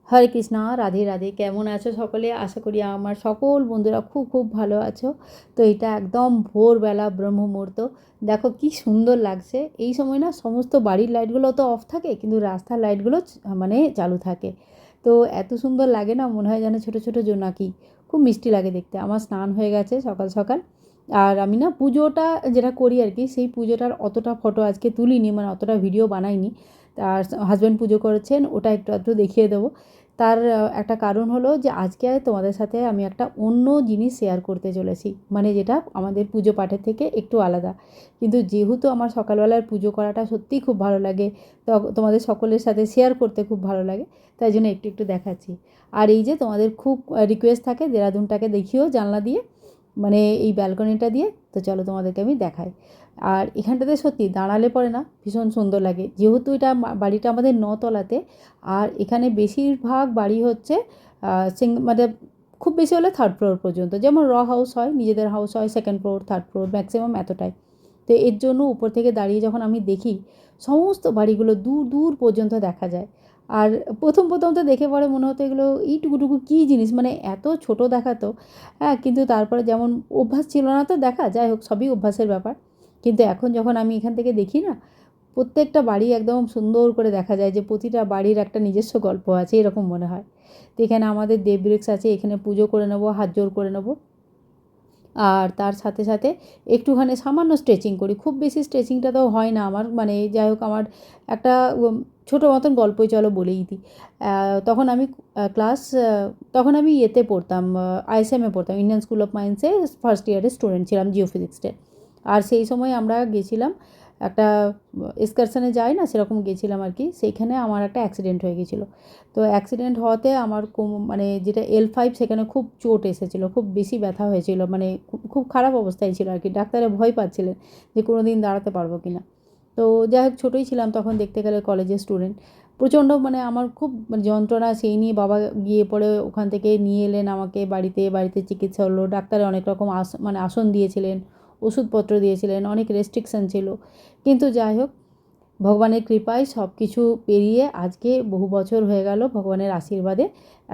হরে কৃষ্ণা, রাধে রাধে। কেমন আছো সকলে? আশা করি আমার সকল বন্ধুরা খুব খুব ভালো আছো। তো এটা একদম ভোরবেলা ব্রহ্ম মুহূর্ত। দেখো কি সুন্দর লাগছে। এই সময় না সমস্ত বাড়ির লাইটগুলো তো অফ থাকে, কিন্তু রাস্তার লাইটগুলো মানে চালু থাকে। তো এত সুন্দর লাগে না, মনে হয় যেন ছোটো ছোটো জোনাকি। খুব মিষ্টি লাগে দেখতে। আমার স্নান হয়ে গেছে সকাল সকাল। আর আমি না পুজোটা যেটা করি আর কি, সেই পুজোটার অতটা ফটো আজকে তুলিনি, মানে অতটা ভিডিও বানাইনি। আর হাজব্যান্ড পুজো করেছেন, ওটা একটু একটু দেখিয়ে দেবো। তার একটা কারণ হলো যে আজকে তোমাদের সাথে আমি একটা অন্য জিনিস শেয়ার করতে চলেছি, মানে যেটা আমাদের পুজো পাঠের থেকে একটু আলাদা। কিন্তু যেহেতু আমার সকালবেলার পুজো করাটা সত্যিই খুব ভালো লাগে, তো তোমাদের সকলের সাথে শেয়ার করতে খুব ভালো লাগে, তাই জন্য একটু একটু দেখাচ্ছি। আর এই যে তোমাদের খুব রিকোয়েস্ট থাকে দেরাদুনটাকে দেখিও জানলা দিয়ে, মানে এই ব্যালকনিটা দিয়ে। তো চলো তোমাদেরকে আমি দেখাই। আর এখানটাতে সত্যি দাঁড়ালে পরে না ভীষণ সুন্দর লাগে, যেহেতু এটা বাড়িটা আমাদের নতলাতে। আর এখানে বেশিরভাগ বাড়ি হচ্ছে মানে খুব বেশি হলে থার্ড ফ্লোর পর্যন্ত, যেমন হাউস হয়, নিজেদের হাউস হয় second floor third floor maximum এতটাই। তো এর জন্য উপর থেকে দাঁড়িয়ে যখন আমি দেখি, সমস্ত বাড়িগুলো দূর দূর পর্যন্ত দেখা যায়। আর প্রথম প্রথম তো দেখে পরে মনে হতো এগুলো এইটুকুটুকু কী জিনিস, মানে এত ছোট দেখাতো। হ্যাঁ, কিন্তু তারপরে যেমন অভ্যাস ছিল না তো দেখা, যাই হোক সবই অভ্যাসের ব্যাপার। কিন্তু এখন যখন আমি এখান থেকে দেখি না, প্রত্যেকটা বাড়ি একদম সুন্দর করে দেখা যায়, যে প্রতিটা বাড়ির একটা নিজস্ব গল্প আছে, এরকম মনে হয়। তো এখানে আমাদের দেববৃক্ষ আছে, এখানে পুজো করে নেবো, হাত জোড় করে নেবো। আর তার সাথে সাথে একটুখানি সামান্য স্ট্রেচিং করি, খুব বেশি স্ট্রেচিংটা তো হয় না আমার, মানে যাই হোক আমার একটা ছোটো মতন গল্পই চলো বলেই দিই। তখন আমি ক্লাস তখন আমি ইয়েতে পড়তাম, আইএসএমে পড়তাম, ইন্ডিয়ান স্কুল অফ মাইন্সে ফার্স্ট ইয়ারের স্টুডেন্ট ছিলাম, জিওফিজিক্সের। আর সেই সময় আমরা গেছিলাম একটা এক্সকারশনে, যাই না সেরকম গেছিলাম আর কি। সেইখানে আমার একটা অ্যাক্সিডেন্ট হয়ে গেছিলো। তো অ্যাক্সিডেন্ট হওয়াতে আমার মানে যেটা L5, সেখানে খুব চোট এসেছিলো, খুব বেশি ব্যথা হয়েছিল, মানে খুব খুব খারাপ অবস্থায় ছিল আর কি। ডাক্তারে ভয় পাচ্ছিলেন যে কোনো দিন দাঁড়াতে পারবো কি না। তো যাই হোক, ছোটোই ছিলাম তখন, দেখতে গেলে কলেজের স্টুডেন্ট। প্রচণ্ড মানে আমার খুব যন্ত্রণা, সেই নিয়ে বাবা গিয়ে পরে ওখান থেকে নিয়ে এলেন আমাকে বাড়িতে। বাড়িতে চিকিৎসা হলো, ডাক্তারে অনেক রকম মানে আসন দিয়েছিলেন, ওষুধপত্র দিয়েছিলেন, অনেক রেস্ট্রিকশান ছিল। কিন্তু যাই হোক, ভগবানের কৃপায় সব কিছু পেরিয়ে আজকে বহু বছর হয়ে গেল, ভগবানের আশীর্বাদে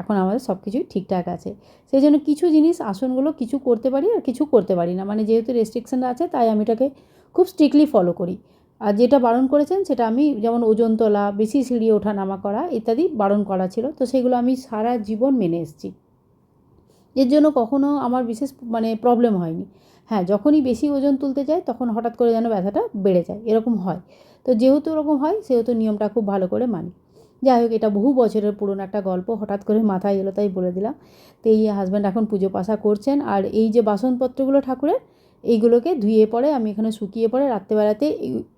এখন আমাদের সব কিছুই ঠিকঠাক আছে। সেই জন্য কিছু জিনিস আসনগুলো কিছু করতে পারি আর কিছু করতে পারি না, মানে যেহেতু রেস্ট্রিকশান আছে তাই আমি এটাকে খুব স্ট্রিক্টলি ফলো করি। আর যেটা বারণ করেছেন সেটা আমি, যেমন ওজন তোলা, বেশি সিঁড়ি ওঠা নামা করা ইত্যাদি বারণ করা ছিল, তো সেগুলো আমি সারা জীবন মেনে এসেছি। এর জন্য কখনো আমার বিশেষ মানে প্রবলেম হয়নি। হ্যাঁ, যখনই বেশি ওজন তুলতে যাই তখন হঠাৎ করে যেন ব্যথাটা বেড়ে যায়, এরকম হয়। তো যেহেতু এরকম হয় সেহেতু নিয়মটা খুব ভালো করে মানি। যাই হোক, এটা বহু বছরের পুরনো একটা গল্প, হঠাৎ করে মাথায় এলো তাই বলে দিলাম। তো এই হাজব্যান্ড এখন পুজো পাশা করছেন, আর এই যে বাসনপত্রগুলো ঠাকুরের, এইগুলোকে ধুয়ে পরে আমি এখানে শুকিয়ে পরে রাত্রেবেলাতে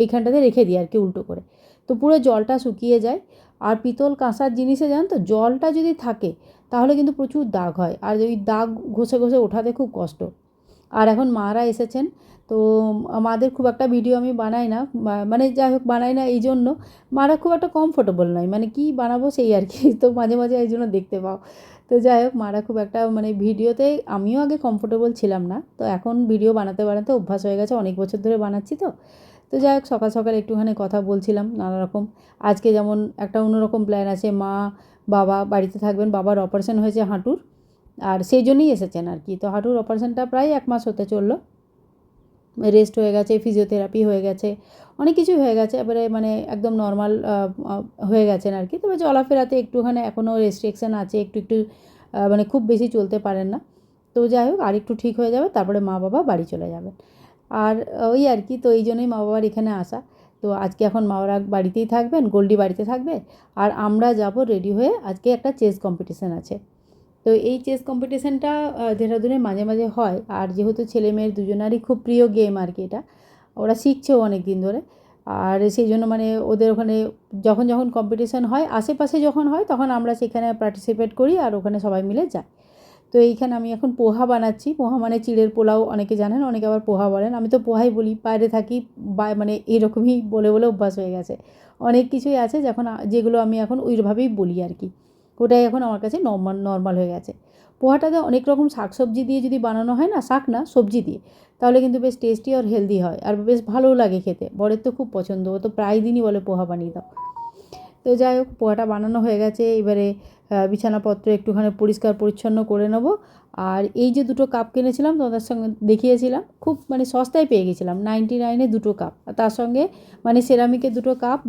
এইখানটাতে রেখে দিই আর কি, উল্টো করে। তো পুরো জলটা শুকিয়ে যায়। আর পিতল কাঁসার জিনিসে জানো তো, জলটা যদি থাকে তাহলে কিন্তু প্রচুর দাগ হয়, আর ওই দাগ ঘষে ঘষে ওঠাতে খুব কষ্ট। আর এখন মারা এসেছেন, তো মাদের খুব একটা ভিডিও আমি বানাই না, মানে যাই হোক বানাই না এই জন্য, মারা খুব একটা কমফোর্টেবল নয়, মানে কি বানাবো সেই আর কি, তো মাঝে মাঝে এই জন্য দেখতে পাও। তো যাই হোক, মারা খুব একটা মানে ভিডিওতে, আমিও আগে কমফোর্টেবল ছিলাম না, তো এখন ভিডিও বানাতে বানাতে অভ্যাস হয়ে গেছে, অনেক বছর ধরে বানাচ্ছি তো। তো যাই হোক, সকাল সকাল একটুখানি কথা বলছিলাম নানা রকম। আজকে যেমন একটা অন্যরকম প্ল্যান আছে, মা বাবা বাড়িতে থাকবেন, বাবার অপারেশন হয়েছে হাঁটুর, আর সেই জন্যই এসেছেন আর কি। তো হাঁটুর অপারেশনটা প্রায় 1 মাস হতে চললো, রেস্ট হয়ে গেছে, ফিজিওথেরাপি হয়ে গেছে, অনেক কিছুই হয়ে গেছে, এবারে মানে একদম নর্মাল হয়ে গেছেন আর কি। তবে চলাফেরাতে একটুখানি এখনও রেস্ট্রিকশান আছে, একটু একটু মানে খুব বেশি চলতে পারেন না। তো যাই হোক, আর একটু ঠিক হয়ে যাবে, তারপরে মা বাবা বাড়ি চলে যাবেন। আর ওই আর কি, তো এই জন্যই মা বাবার এখানে আসা। তো আজকে এখন মা বাবা বাড়িতেই থাকবেন, গোল্ডি বাড়িতে থাকবে, আর আমরা যাব রেডি হয়ে। আজকে একটা চেস কম্পিটিশান আছে। তো এই চেস কম্পিটিশানটা দেহরাদূনে মাঝে মাঝে হয়, আর যেহেতু ছেলে মেয়ের দুজনারই খুব প্রিয় গেম আর কি এটা, ওরা শিখছেও অনেক দিন ধরে। আর সেই জন্য মানে ওদের ওখানে যখন যখন কম্পিটিশান হয়, আশেপাশে যখন হয়, তখন আমরা সেখানে পার্টিসিপেট করি, আর ওখানে সবাই মিলে যাই। তো এইখানে আমি এখন পোহা বানাচ্ছি। পোহা মানে চিড়ের পোলাও, অনেকে জানেন, অনেকে আবার পোহা বলেন, আমি তো পোহাই বলি, বাইরে থাকি বা মানে এরকমই বলে বলে অভ্যাস হয়ে গেছে। অনেক কিছুই আছে যখন যেগুলো আমি এখন ওইভাবেই বলি আর কি, ওটাই এখন আমার কাছে নর্মাল হয়ে গেছে। পোহাটাতে অনেক রকম শাক সবজি দিয়ে যদি বানানো হয় না, শাক না সবজি দিয়ে, তাহলে কিন্তু বেশ টেস্টি আর হেলদি হয়, আর বেশ ভালোও লাগে খেতে। বরের তো খুব পছন্দ, ও তো প্রায় দিনই বলে পোহা বানিয়ে দাও। তো তো যাই হোক পোহাটা বানানো হয়ে গেছে, এবারে বিছানাপত্র একটুখানি পরিষ্কার পরিচ্ছন্ন করে নেব। আর এই যে দুটো কাপ কিনেছিলাম তোমাদের সঙ্গে দেখিয়েছিলাম, খুব মানে সস্তায় পেয়ে গেছিলাম, 99-এ দুটো কাপ, তার সঙ্গে মানে সেরামিকের দুটো কাপ,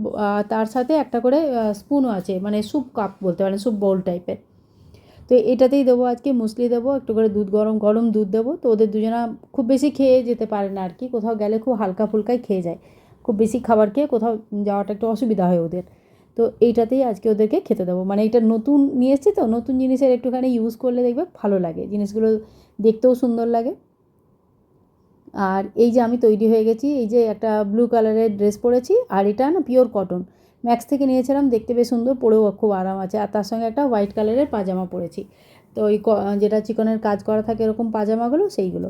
তার সাথে একটা করে স্পুনও আছে, মানে স্যুপ কাপ বলতে পারেন, স্যুপ বোল টাইপের। তো এটাতেই দেবো আজকে মুসলি দেবো, একটু করে দুধ গরম দুধ দেবো। তো ওদের দুজনা খুব বেশি খেয়ে যেতে পারে না আর কি, কোথাও গেলে খুব হালকা ফুলকাই খেয়ে যায়, খুব বেশি খাবার খেয়ে কোথাও যাওয়াটা একটু অসুবিধা হয় ওদের। তো এইটাতেই আজকে ওদেরকে খেতে দেবো, মানে এটা নতুন নিয়ে এসেছি তো, নতুন জিনিসের একটুখানি ইউজ করলে দেখবে ভালো লাগে, জিনিসগুলো দেখতেও সুন্দর লাগে। আর এই যে আমি তৈরি হয়ে গেছি, এই যে একটা ব্লু কালারের ড্রেস পরেছি, আর এটা না পিওর কটন, ম্যাক্স থেকে নিয়েছিলাম, দেখতে বেশ সুন্দর, পরেও খুব আরাম আছে। আর তার সঙ্গে একটা হোয়াইট কালারের পাজামা পরেছি, তো ওই যেটা চিকনের কাজ করা থাকে এরকম পাজামাগুলো, সেইগুলো।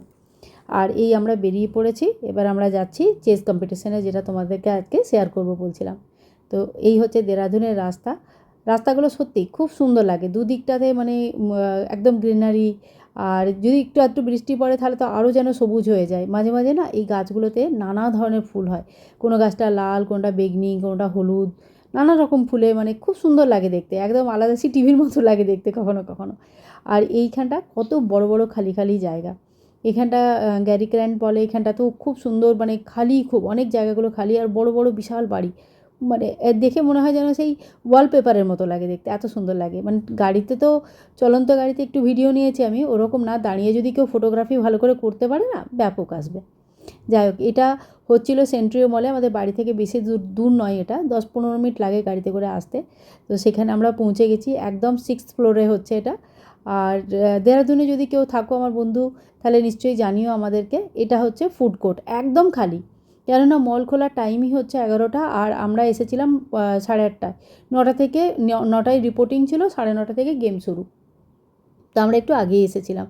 আর এই আমরা বেরিয়ে পড়েছি, এবার আমরা যাচ্ছি চেস কম্পিটিশানে, যেটা তোমাদেরকে আজকে শেয়ার করব বলছিলাম। তো এই হচ্ছে দেরাদুনের রাস্তা, রাস্তাগুলো সত্যি খুব সুন্দর লাগে, দুদিকটাতে মানে একদম গ্রিনারি। আর যদি একটু বৃষ্টি পড়ে তাহলে তো আরও যেন সবুজ হয়ে যায়, মাঝে মাঝে না এই গাছগুলোতে নানা ধরনের ফুল হয়, কোনো গাছটা লাল, কোনোটা বেগনি, কোনোটা হলুদ, নানা রকম ফুলে মানে খুব সুন্দর লাগে দেখতে, একদম আলাদা সে টিভির মতো লাগে দেখতে কখনো কখনো। আর এইখানটা কত বড় বড় খালি খালি জায়গা, এখানটা গ্যারিক্র্যান্ড বলে, এখানটা তো খুব সুন্দর, মানে খালি, খুব অনেক জায়গাগুলো খালি, আর বড় বড় বিশাল বাড়ি, মানে দেখে মনে হয় যেন সেই ওয়ালপেপারের মতো লাগে দেখতে, এত সুন্দর লাগে। মানে গাড়িতে তো, চলন্ত গাড়িতে একটু ভিডিও নিয়েছি আমি, ওরকম না, দাঁড়িয়ে যদি কেউ ফটোগ্রাফি ভালো করে করতে পারে না, ব্যাপক আসবে। যাই হোক, এটা হচ্ছিল সেন্ট্রিও মলে, আমাদের বাড়ি থেকে বেশি দূর নয়, এটা 10-15 মিনিট লাগে গাড়িতে করে আসতে। তো সেখানে আমরা পৌঁছে গেছি, একদম 6th ফ্লোরে হচ্ছে এটা। আর দেহরাদুনে যদি কেউ থাকো আমার বন্ধু, তাহলে নিশ্চয়ই জানিও আমাদেরকে। এটা হচ্ছে ফুড কোর্ট, একদম খালি, কেননা মল খোলার টাইমই হচ্ছে 11টা, আর আমরা এসেছিলাম 8:30টায়, 9টা থেকে 9টায় রিপোর্টিং ছিল, 9:30 থেকে গেম শুরু, তো আমরা একটু আগেই এসেছিলাম।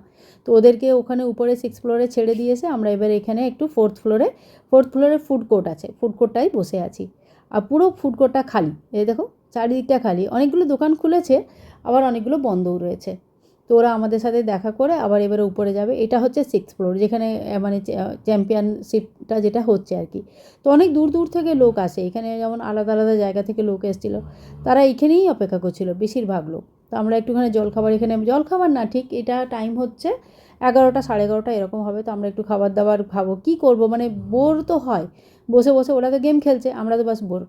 তো ওদেরকে ওখানে উপরে 6th ফ্লোরে ছেড়ে দিয়েছে, আমরা এবার এখানে একটু 4th ফ্লোরে ফুড কোর্ট আছে, ফুড কোর্টটাই বসে আছি। আর পুরো ফুড কোর্টটা খালি, এই দেখো চারিদিকটা খালি, অনেকগুলো দোকান খুলেছে, আবার অনেকগুলো বন্ধও রয়েছে। তো ওরা আমাদের সাথে দেখা করে আবার এবারে উপরে যাবে, এটা হচ্ছে 6th ফ্লোর, যেখানে মানে চ্যাম্পিয়নশিপটা যেটা হচ্ছে আর কি। তো অনেক দূর দূর থেকে লোক আসে এখানে, যেমন আলাদা আলাদা জায়গা থেকে লোক এসেছিলো, তারা এখানেই অপেক্ষা করছিল বেশিরভাগ লোক। তো আমরা একটুখানি জলখাবার, এখানে জলখাবার না ঠিক, এটা টাইম হচ্ছে 11টা 11:30 এরকম হবে। তো আমরা একটু খাবার দাবার খাবো, কী করবো, মানে বোর তো হয় বসে বসে, ওরা তো গেম খেলছে, আমরা তো বাস বোর।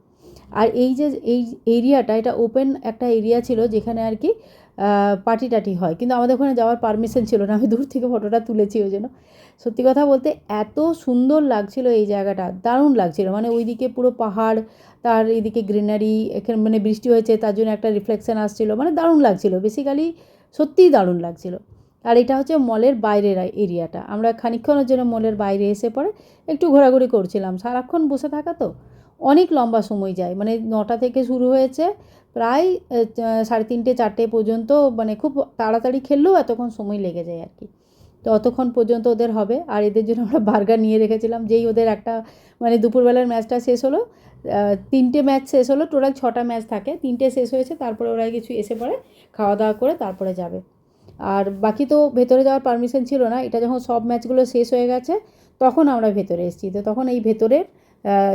আর এই যে এই এরিয়াটা, এটা ওপেন একটা এরিয়া ছিল, যেখানে আর কি পার্টি টাটি হয়, কিন্তু আমাদের ওখানে যাওয়ার পারমিশন ছিল না, আমি দূর থেকে ফটোটা তুলেছি ওই জন্য। সত্যি কথা বলতে এত সুন্দর লাগছিল এই জায়গাটা, দারুণ লাগছিল, মানে ওইদিকে পুরো পাহাড়, তার এইদিকে গ্রিনারি, এখানে মানে বৃষ্টি হয়েছে তার জন্য একটা রিফ্লেকশান আসছিলো, মানে দারুণ লাগছিলো, বেসিক্যালি সত্যিই দারুণ লাগছিলো। আর এটা হচ্ছে মলের বাইরের এরিয়াটা, আমরা খানিকক্ষণের জন্য মলের বাইরে এসে পরে একটু ঘোরাঘুরি করছিলাম, সারাক্ষণ বসে থাকা তো অনেক লম্বা সময় যায়, মানে 9টা থেকে শুরু হয়েছে, প্রায় 3:30 4টে পর্যন্ত, মানে খুব তাড়াতাড়ি খেললেও এতক্ষণ সময় লেগে যায় আর কি। তো অতক্ষণ পর্যন্ত ওদের হবে, আর এদের জন্য আমরা বার্গার নিয়ে রেখেছিলাম, যেই ওদের একটা মানে দুপুরবেলার ম্যাচটা শেষ হলো, 3টে ম্যাচ শেষ হলো, টোটাল 6টা ম্যাচ থাকে, 3টে শেষ হয়েছে, তারপরে ওরা কিছু এসে পড়ে খাওয়া দাওয়া করে তারপরে যাবে। আর বাকি তো ভেতরে যাওয়ার পারমিশন ছিল না, এটা যখন সব ম্যাচগুলো শেষ হয়ে গেছে তখন আমরা ভেতরে এসেছি, তো তখন এই ভেতরের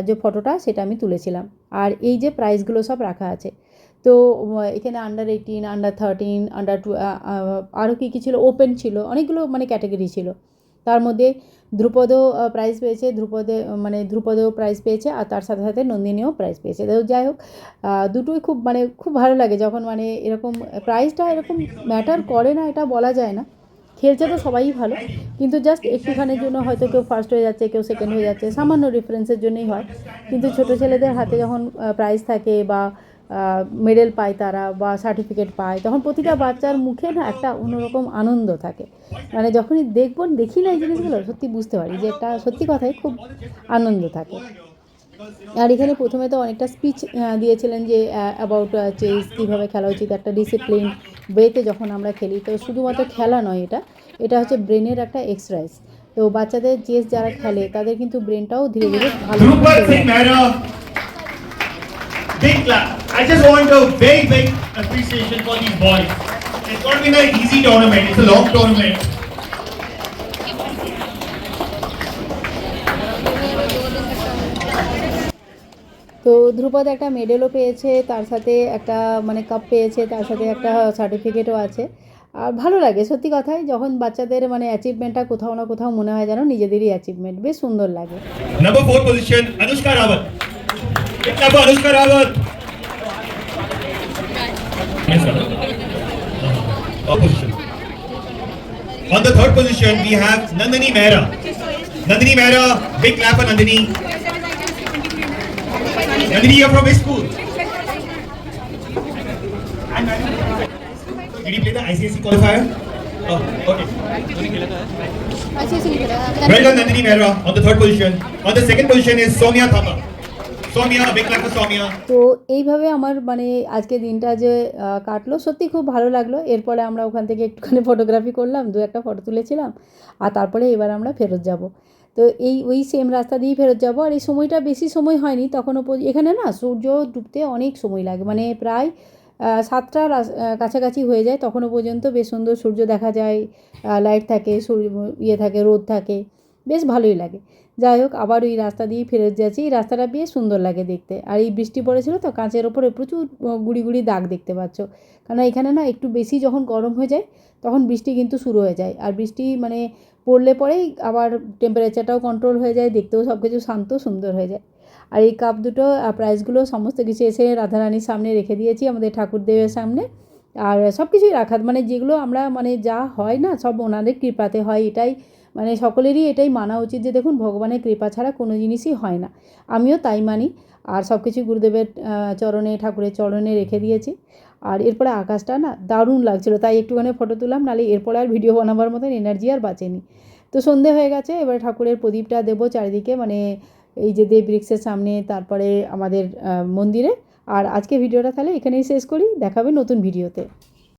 যে ফটোটা সেটা আমি তুলেছিলাম। আর এই যে প্রাইজগুলো সব রাখা আছে, তো এখানে আন্ডার 18, আন্ডার 13, আরও কী ছিল, ওপেন ছিল, অনেকগুলো মানে ক্যাটাগরি ছিল। তার মধ্যে ধ্রুপদও প্রাইজ পেয়েছে, ধ্রুপদও প্রাইজ পেয়েছে, আর তার সাথে সাথে নন্দিনীও প্রাইজ পেয়েছে। তো যাই হোক, দুটোই খুব মানে খুব ভালো লাগে যখন মানে এরকম প্রাইজটা এরকম ম্যাটার করে না, এটা বলা যায় না, খেলছে তো সবাই ভালো, কিন্তু জাস্ট একটুখানির জন্য হয়তো কেউ ফার্স্ট হয়ে যাচ্ছে, কেউ সেকেন্ড হয়ে যাচ্ছে, সামান্য রেফারেন্সের জন্যই হয়। কিন্তু ছোটো ছেলেদের হাতে যখন প্রাইজ থাকে বা মেডেল পায় তারা, বা সার্টিফিকেট পায়, তখন প্রতিটা বাচ্চার মুখে না একটা অন্যরকম আনন্দ থাকে, মানে যখনই দেখি না এই জিনিসগুলো, সত্যি বুঝতে পারি যে একটা সত্যি কথাই খুব আনন্দ থাকে। আর এখানে প্রথমে তো অনেকটা স্পিচ দিয়েছিলেন যে অ্যাবাউট চেস, কীভাবে খেলা উচিত, একটা ডিসিপ্লিন ওয়েতে যখন আমরা খেলি, তো শুধুমাত্র খেলা নয়, এটা হচ্ছে ব্রেনের একটা এক্সারসাইজ। তো বাচ্চাদের চেস যারা খেলে তাদের কিন্তু ব্রেনটাও ধীরে ধীরে ভালো big clap. I just want a very big appreciation for these boys. It's not been an easy tournament. It's a long tournament. তো ধ্রুপদ একটা মেডেলও পেয়েছে, তার সাথে একটা মানে কাপ পেয়েছে, তার সাথে একটা সার্টিফিকেটও আছে। আর ভালো লাগে সত্যি কথাই, যখন বাচ্চাদের মানে অ্যাচিভমেন্টটা কোথাও না কোথাও মনে হয় যেন নিজেদেরই অ্যাচিভমেন্ট, বেশ সুন্দর লাগে। Number 4 position, Anushka Rawat. Big clap for Anushka Rawat. Yes, sir. Opposition. On the third position, we have Nandini Mehra. Nandini Mehra, big clap for Nandini. Nandini, you're from which school? Did you play the ICSE qualifier? Oh, okay. Well done, Nandini Mehra, on the third position. On the second position is Soumya Thapa. Soumya, a big clap for Soumya. তো এইভাবে আমার মানে আজকে দিনটা যে কাটলো সত্যি খুব ভালো লাগলো। এরপরে আমরা ওখান থেকে একটুখানি ফটোগ্রাফি করলাম, দু একটা ফটো তুলেছিলাম, আর তারপরে এবার আমরা ফেরত যাব। তো ওই সেম রাস্তা দিয়েই ফেরত যাব। আর এই সময়টা বেশি সময় হয়নি তখনও, এখানে না সূর্য ডুবতে অনেক সময় লাগে, মানে প্রায় 7টার কাছাকাছি হয়ে যায়, তখনও পর্যন্ত বেশ সুন্দর সূর্য দেখা যায়, লাইট থাকে, থাকে, রোদ থাকে, বেশ ভালোই লাগে। যাই হোক, আবার ওই রাস্তা দিয়েই ফেরত যাচ্ছি। এই রাস্তাটা বেশ সুন্দর লাগে দেখতে। আর এই বৃষ্টি পড়েছিল তো, কাঁচের ওপরে প্রচুর গুড়ি গুড়ি দাগ দেখতে পাচ্ছ, কারণ এখানে না একটু বেশি যখন গরম হয়ে যায় তখন বৃষ্টি কিন্তু শুরু হয়ে যায়। আর বৃষ্টি মানে পড়লে পরেই আবার টেম্পারেচারটাও কন্ট্রোল হয়ে যায়, দেখতেও সব কিছু শান্ত সুন্দর হয়ে যায়। আর এই কাপ দুটো প্রাইজগুলো সমস্ত কিছু এসে রাধারানীর সামনে রেখে দিয়েছি, আমাদের ঠাকুরদেবের সামনে। আর সব কিছুই রাখা, মানে যেগুলো আমরা মানে যা হয় না সব ওনাদের কৃপাতে হয়, এটাই মানে সকলেরই এটাই মানা উচিত যে দেখুন ভগবানের কৃপা ছাড়া কোনো জিনিসই হয় না, আমিও তাই মানি। আর সব কিছু গুরুদেবের চরণে, ঠাকুরের চরণে রেখে দিয়েছি। আর এরপরে আকাশটা না দারুণ লাগছিলো, তাই একটুখানি ফটো তুললাম, নাহলে এরপরে আর ভিডিও বানাবার মতন এনার্জি আর বাঁচেনি। তো সন্ধে হয়ে গেছে, এবার ঠাকুরের প্রদীপটা দেবো চারিদিকে, মানে এই যে দেব বৃক্ষের সামনে, তারপরে আমাদের মন্দিরে। আর আজকে ভিডিওটা তাহলে এখানেই শেষ করি, দেখাবে নতুন ভিডিওতে।